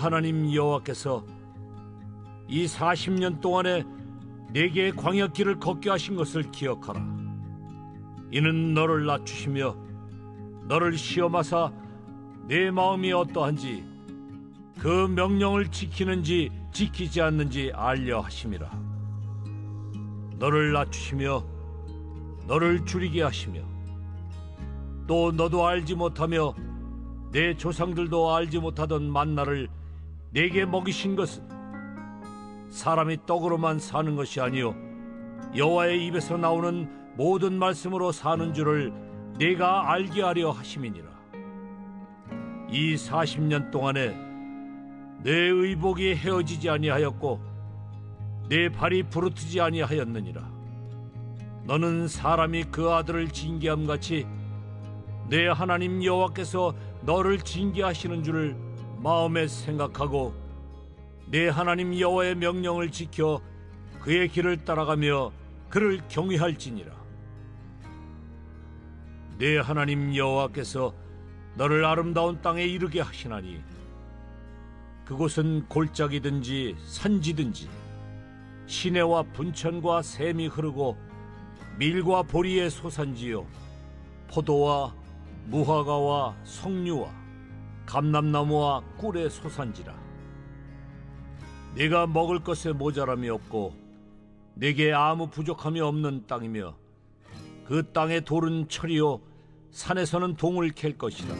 하나님 여호와께서 이 40년 동안에 내게 광야길을 걷게 하신 것을 기억하라. 이는 너를 낮추시며 너를 시험하사 내 마음이 어떠한지 그 명령을 지키는지 지키지 않는지 알려 하심이라. 너를 낮추시며 너를 줄이게 하시며 또 너도 알지 못하며 내 조상들도 알지 못하던 만나를 내게 먹이신 것은 사람이 떡으로만 사는 것이 아니요 여호와의 입에서 나오는 모든 말씀으로 사는 줄을 내가 알게 하려 하심이니라. 이 40년 동안에 내 의복이 헤어지지 아니하였고 내 발이 부르트지 아니하였느니라. 너는 사람이 그 아들을 징계함 같이 내 하나님 여호와께서 너를 징계하시는 줄을 마음에 생각하고 내 하나님 여호와의 명령을 지켜 그의 길을 따라가며 그를 경외할지니라. 내 하나님 여호와께서 너를 아름다운 땅에 이르게 하시나니 그곳은 골짜기든지 산지든지 시내와 분천과 샘이 흐르고 밀과 보리의 소산지요 포도와 무화과와 석류와 감람나무와 꿀의 소산지라. 네가 먹을 것에 모자람이 없고 네게 아무 부족함이 없는 땅이며 그 땅의 돌은 철이요 산에서는 동을 캘 것이다.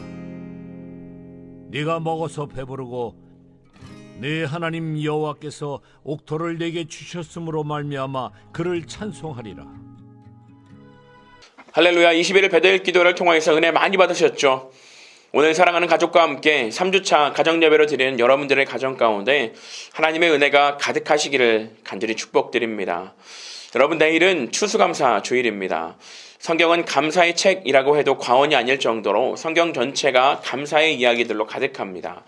네가 먹어서 배부르고 네 하나님 여호와께서 옥토를 네게 주셨으므로 말미암아 그를 찬송하리라. 할렐루야. 21일 베델 기도를 통해서 은혜 많이 받으셨죠? 오늘 사랑하는 가족과 함께 3주차 가정예배로 드리는 여러분들의 가정 가운데 하나님의 은혜가 가득하시기를 간절히 축복드립니다. 여러분, 내일은 추수감사 주일입니다. 성경은 감사의 책이라고 해도 과언이 아닐 정도로 성경 전체가 감사의 이야기들로 가득합니다.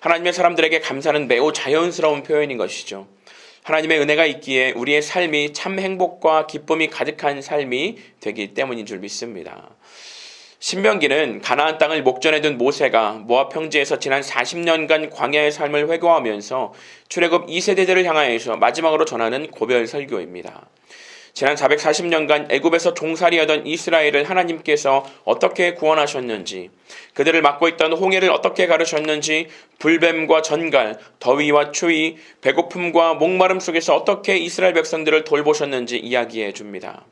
하나님의 사람들에게 감사는 매우 자연스러운 표현인 것이죠. 하나님의 은혜가 있기에 우리의 삶이 참 행복과 기쁨이 가득한 삶이 되기 때문인 줄 믿습니다. 신명기는 가나안 땅을 목전에 둔 모세가 모압 평지에서 지난 40년간 광야의 삶을 회고하면서 출애굽 2세대들을 향하여서 마지막으로 전하는 고별 설교입니다. 지난 440년간 애굽에서 종살이하던 이스라엘을 하나님께서 어떻게 구원하셨는지, 그들을 막고 있던 홍해를 어떻게 가르셨는지, 불뱀과 전갈, 더위와 추위, 배고픔과 목마름 속에서 어떻게 이스라엘 백성들을 돌보셨는지 이야기해 줍니다.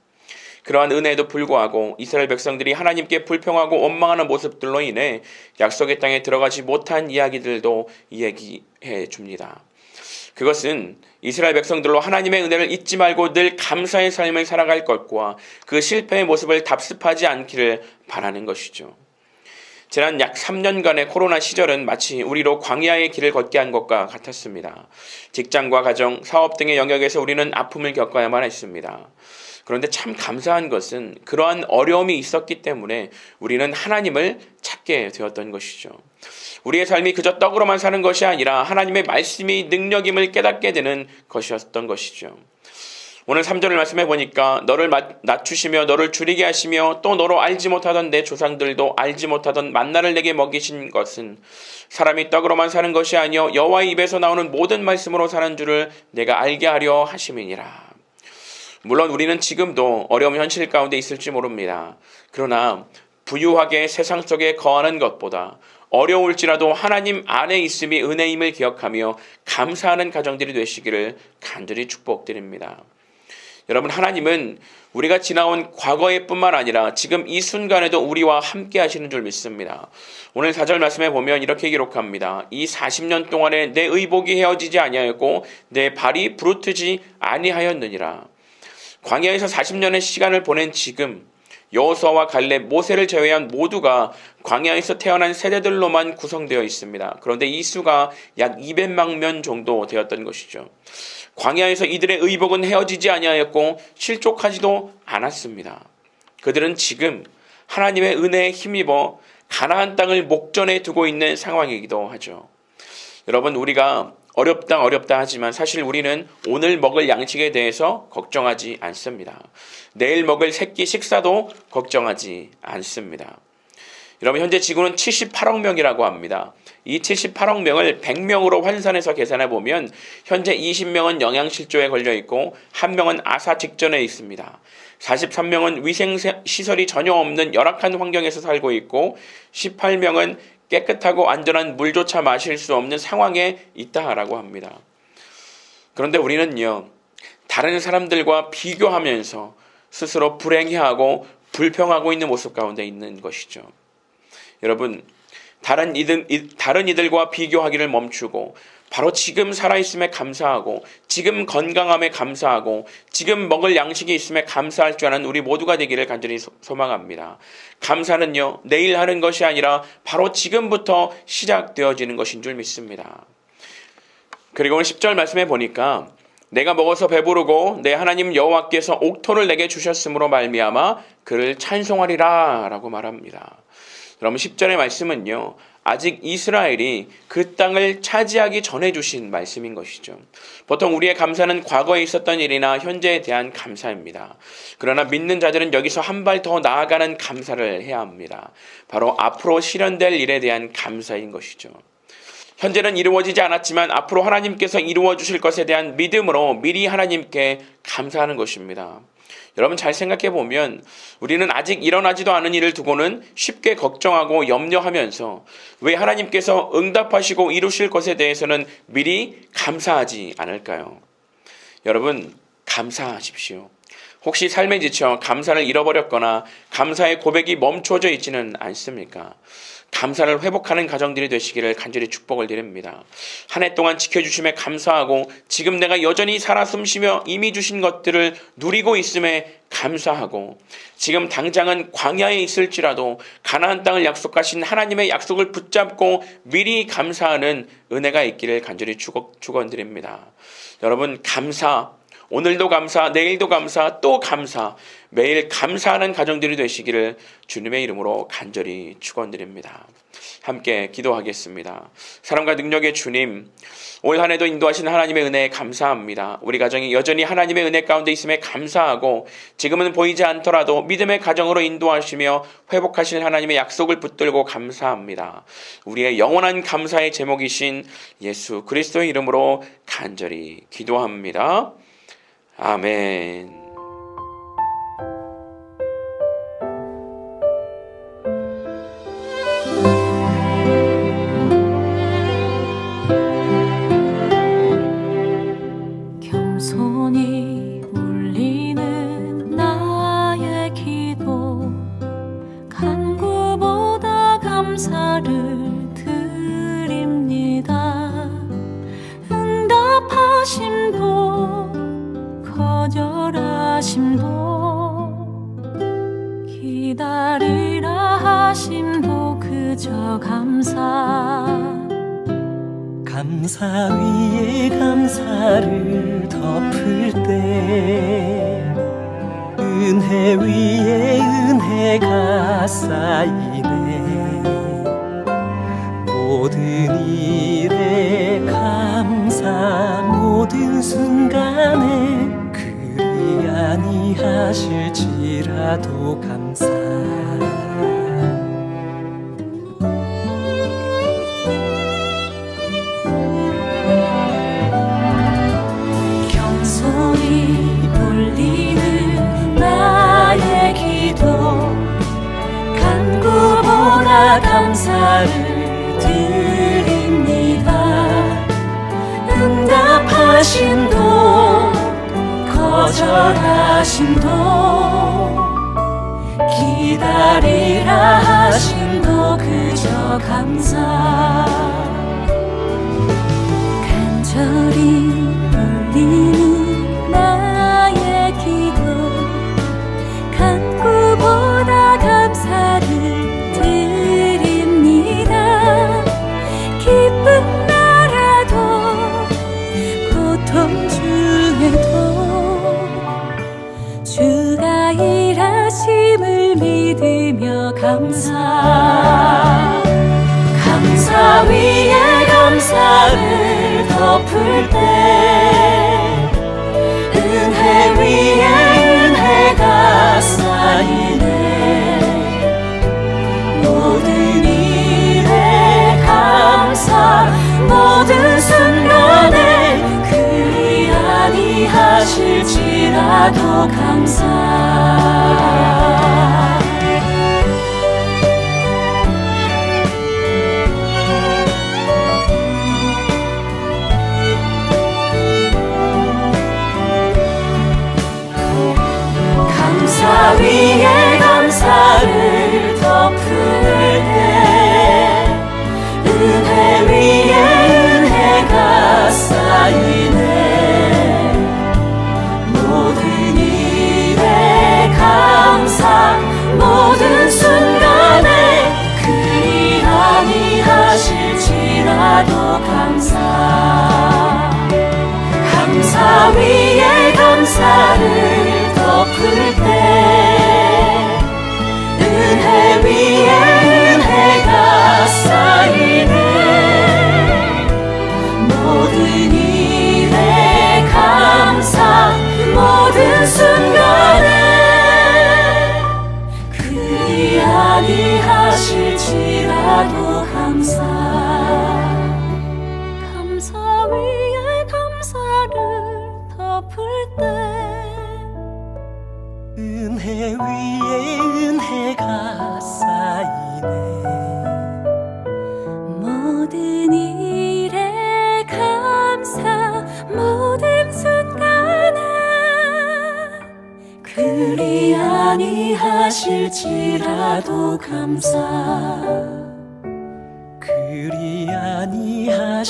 그러한 은혜에도 불구하고 이스라엘 백성들이 하나님께 불평하고 원망하는 모습들로 인해 약속의 땅에 들어가지 못한 이야기들도 이야기해 줍니다. 그것은 이스라엘 백성들로 하나님의 은혜를 잊지 말고 늘 감사의 삶을 살아갈 것과 그 실패의 모습을 답습하지 않기를 바라는 것이죠. 지난 약 3년간의 코로나 시절은 마치 우리로 광야의 길을 걷게 한 것과 같았습니다. 직장과 가정, 사업 등의 영역에서 우리는 아픔을 겪어야만 했습니다. 그런데 참 감사한 것은 그러한 어려움이 있었기 때문에 우리는 하나님을 찾게 되었던 것이죠. 우리의 삶이 그저 떡으로만 사는 것이 아니라 하나님의 말씀이 능력임을 깨닫게 되는 것이었던 것이죠. 오늘 3절을 말씀해 보니까 너를 낮추시며 너를 줄이게 하시며 또 너로 알지 못하던 내 조상들도 알지 못하던 만나를 내게 먹이신 것은 사람이 떡으로만 사는 것이 아니요 여호와의 입에서 나오는 모든 말씀으로 사는 줄을 내가 알게 하려 하심이니라. 물론 우리는 지금도 어려운 현실 가운데 있을지 모릅니다. 그러나 부유하게 세상 속에 거하는 것보다 어려울지라도 하나님 안에 있음이 은혜임을 기억하며 감사하는 가정들이 되시기를 간절히 축복드립니다. 여러분, 하나님은 우리가 지나온 과거의 뿐만 아니라 지금 이 순간에도 우리와 함께 하시는 줄 믿습니다. 오늘 4절 말씀에 보면 이렇게 기록합니다. 이 40년 동안에 내 의복이 헤어지지 아니하였고 내 발이 부르트지 아니하였느니라. 광야에서 40년의 시간을 보낸 지금 여호수아와 갈렙, 모세를 제외한 모두가 광야에서 태어난 세대들로만 구성되어 있습니다. 그런데 이 수가 약 200만 명 정도 되었던 것이죠. 광야에서 이들의 의복은 헤어지지 아니하였고 실족하지도 않았습니다. 그들은 지금 하나님의 은혜에 힘입어 가나안 땅을 목전에 두고 있는 상황이기도 하죠. 여러분, 우리가 어렵다 하지만 사실 우리는 오늘 먹을 양식에 대해서 걱정하지 않습니다. 내일 먹을 새끼 식사도 걱정하지 않습니다. 여러분, 현재 지구는 78억 명이라고 합니다. 이 78억 명을 100명으로 환산해서 계산해 보면 현재 20명은 영양실조에 걸려 있고 1명은 아사 직전에 있습니다. 43명은 위생시설이 전혀 없는 열악한 환경에서 살고 있고 18명은 깨끗하고 안전한 물조차 마실 수 없는 상황에 있다라고 합니다. 그런데 우리는요, 다른 사람들과 비교하면서 스스로 불행해하고 불평하고 있는 모습 가운데 있는 것이죠. 여러분, 다른 이들과 비교하기를 멈추고 바로 지금 살아있음에 감사하고 지금 건강함에 감사하고 지금 먹을 양식이 있음에 감사할 줄 아는 우리 모두가 되기를 간절히 소망합니다. 감사는요, 내일 하는 것이 아니라 바로 지금부터 시작되어지는 것인 줄 믿습니다. 그리고 오늘 10절 말씀에 보니까 내가 먹어서 배부르고 내 하나님 여호와께서 옥토를 내게 주셨으므로 말미암아 그를 찬송하리라 라고 말합니다. 여러분, 10절의 말씀은요, 아직 이스라엘이 그 땅을 차지하기 전에 주신 말씀인 것이죠. 보통 우리의 감사는 과거에 있었던 일이나 현재에 대한 감사입니다. 그러나 믿는 자들은 여기서 한 발 더 나아가는 감사를 해야 합니다. 바로 앞으로 실현될 일에 대한 감사인 것이죠. 현재는 이루어지지 않았지만 앞으로 하나님께서 이루어 주실 것에 대한 믿음으로 미리 하나님께 감사하는 것입니다. 여러분, 잘 생각해 보면 우리는 아직 일어나지도 않은 일을 두고는 쉽게 걱정하고 염려하면서 왜 하나님께서 응답하시고 이루실 것에 대해서는 미리 감사하지 않을까요? 여러분, 감사하십시오. 혹시 삶에 지쳐 감사를 잃어버렸거나 감사의 고백이 멈춰져 있지는 않습니까? 감사를 회복하는 가정들이 되시기를 간절히 축복을 드립니다. 한 해 동안 지켜주심에 감사하고 지금 내가 여전히 살아 숨쉬며 이미 주신 것들을 누리고 있음에 감사하고 지금 당장은 광야에 있을지라도 가나안 땅을 약속하신 하나님의 약속을 붙잡고 미리 감사하는 은혜가 있기를 간절히 축원드립니다. 여러분, 감사, 오늘도 감사, 내일도 감사, 또 감사, 매일 감사하는 가정들이 되시기를 주님의 이름으로 간절히 축원드립니다. 함께 기도하겠습니다. 사랑과 능력의 주님, 올 한 해도 인도하신 하나님의 은혜에 감사합니다. 우리 가정이 여전히 하나님의 은혜 가운데 있음에 감사하고 지금은 보이지 않더라도 믿음의 가정으로 인도하시며 회복하실 하나님의 약속을 붙들고 감사합니다. 우리의 영원한 감사의 제목이신 예수 그리스도의 이름으로 간절히 기도합니다. 아멘. 겸손히 울리는 나의 기도, 간구보다 감사를 드립니다. 응답하심도 거절하심도 기다리라 하심도 그저 감사. 감사 위에 감사를 덮을 때 은혜 위에 은혜가 쌓이네. 모든 일에 감사, 모든 순간에 그리 아니하실지라도 감사. 겸손히 울리는 나의 기도, 간구보다 감사를 드립니다. 응답하심도 거절하심도 기다리라 하심도 그저 감사. 간절히 울리는 나의 기도, 간구보다 감사를 드립니다. 기쁜 나라도 고통 중에도 주가 일하심을 믿으며 감사. 감사 위에 감사를 덮을 때 은혜 위에 은혜가 쌓이네. 모든 일에 감사, 하실지라도 감사 감사 위에 감사를 덮을 때 은혜 위에 은혜가 쌓이네 모든 일에 감사 모든 순간에 그리 아니하실지라도 감사 감사 위에 감사를 덮을 때 은혜 위에 은혜가 쌓이네 모든 일에 감사 모든 순간에 그리 아니하실지라도 감사 감사 위에 감사를 덮을 때 은혜 위에 은혜가 쌓이네 모든 일에 감사 모든 순간에 그리 아니하실지라도 감사 그리 아니하실지라도